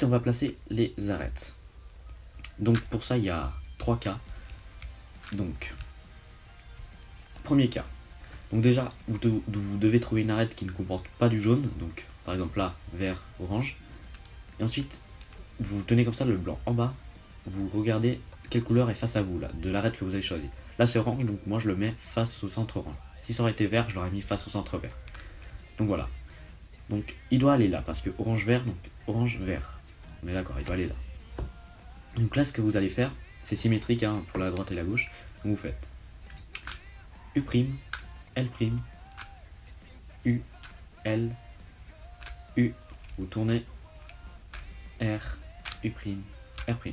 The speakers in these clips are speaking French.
on va placer les arêtes. Donc pour ça, il y a 3 cas. Donc, premier cas. Donc déjà, vous devez trouver une arête qui ne comporte pas du jaune. Donc par exemple là, vert, orange. Et ensuite, vous tenez comme ça le blanc en bas. Vous regardez quelle couleur est face à vous, là, de l'arête que vous avez choisi. Là c'est orange, donc moi je le mets face au centre orange. Si ça aurait été vert, je l'aurais mis face au centre vert. Donc voilà. Donc il doit aller là, parce que orange-vert, donc orange-vert. On est d'accord, il doit aller là. Donc là, ce que vous allez faire, c'est symétrique hein, pour la droite et la gauche. Donc vous faites U', L', U, L, U, vous tournez R, U', R'.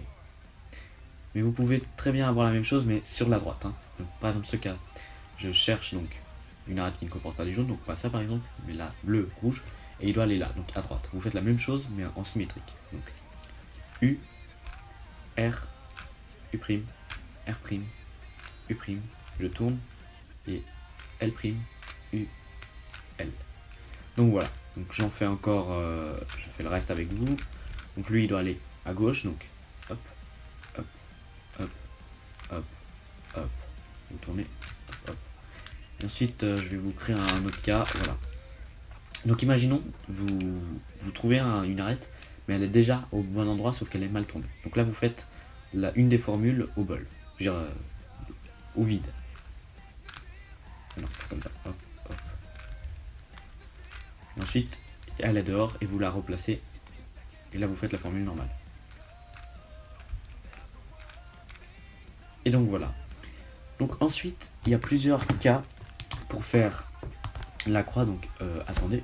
Mais vous pouvez très bien avoir la même chose, mais sur la droite. Hein. Donc, par exemple, ce cas, je cherche donc une arête qui ne comporte pas du jaune, donc pas ça par exemple, mais là, bleu, rouge, et il doit aller là, donc à droite. Vous faites la même chose, mais en symétrique. Donc U, R, U', R', U', je tourne, et L', U, L. Donc voilà, donc j'en fais encore, je fais le reste avec vous. Donc lui il doit aller à gauche, donc hop, hop, hop, hop, hop, vous tournez, hop, hop. Et ensuite je vais vous créer un autre cas, voilà. Donc imaginons, vous trouvez une arête, mais elle est déjà au bon endroit, sauf qu'elle est mal tournée. Donc là vous faites une des formules au bol, je veux dire au vide. Non, comme ça, hop, hop. Et ensuite, elle est dehors et vous la replacez. Et là, vous faites la formule normale. Et donc voilà. Donc ensuite, il y a plusieurs cas pour faire la croix. Donc attendez.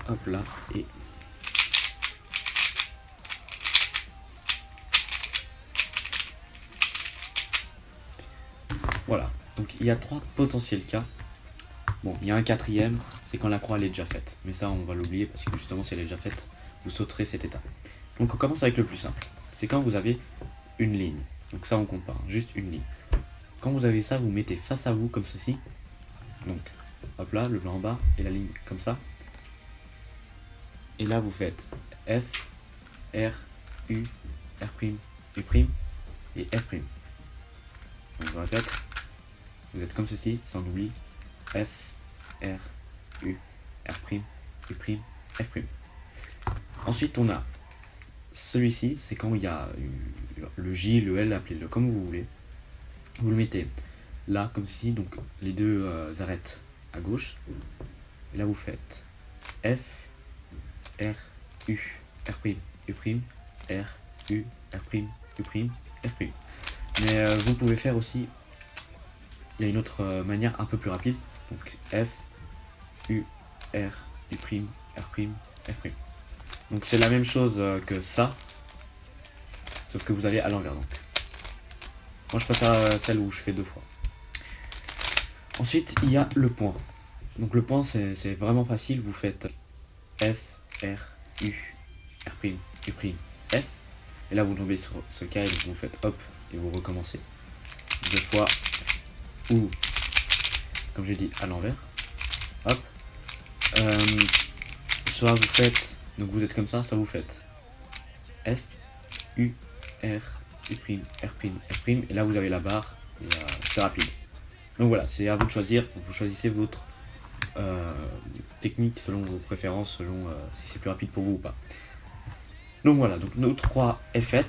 Hop là. Et voilà. Donc il y a 3 potentiels cas. Bon, il y a un quatrième, c'est quand la croix elle est déjà faite. Mais ça, on va l'oublier parce que justement, si elle est déjà faite, vous sauterez cette étape. Donc on commence avec le plus simple. C'est quand vous avez une ligne. Donc ça, on compte pas, hein, juste une ligne. Quand vous avez ça, vous mettez face à vous comme ceci. Donc, hop là, le blanc en bas et la ligne comme ça. Et là, vous faites F, R, U, R', U' et F'. Donc je répète, vous êtes comme ceci, sans oubli. F, R, U, R', U', F'. Ensuite, on a celui-ci, c'est quand il y a le J, le L, appelez-le comme vous voulez. Vous le mettez là, comme ceci, donc les deux arêtes à gauche. Et là, vous faites F, R, U, R', U', R, U, R', U', F'. Mais vous pouvez faire aussi, il y a une autre manière un peu plus rapide. Donc F, U, R, U', R', F'. Donc c'est la même chose que ça, sauf que vous allez à l'envers. Donc moi je préfère celle où je fais 2 fois. Ensuite il y a le point. Donc le point c'est vraiment facile, vous faites F, R, U, R', U', F. Et là vous tombez sur ce cas et vous faites hop et vous recommencez 2 fois. Ou comme j'ai dit à l'envers. Hop. Soit vous faites, donc vous êtes comme ça, soit vous faites F, U, R, U', R', F', et là vous avez la barre, et c'est rapide. Donc voilà, c'est à vous de choisir, vous choisissez votre technique selon vos préférences, selon si c'est plus rapide pour vous ou pas. Donc voilà, donc notre croix est faite.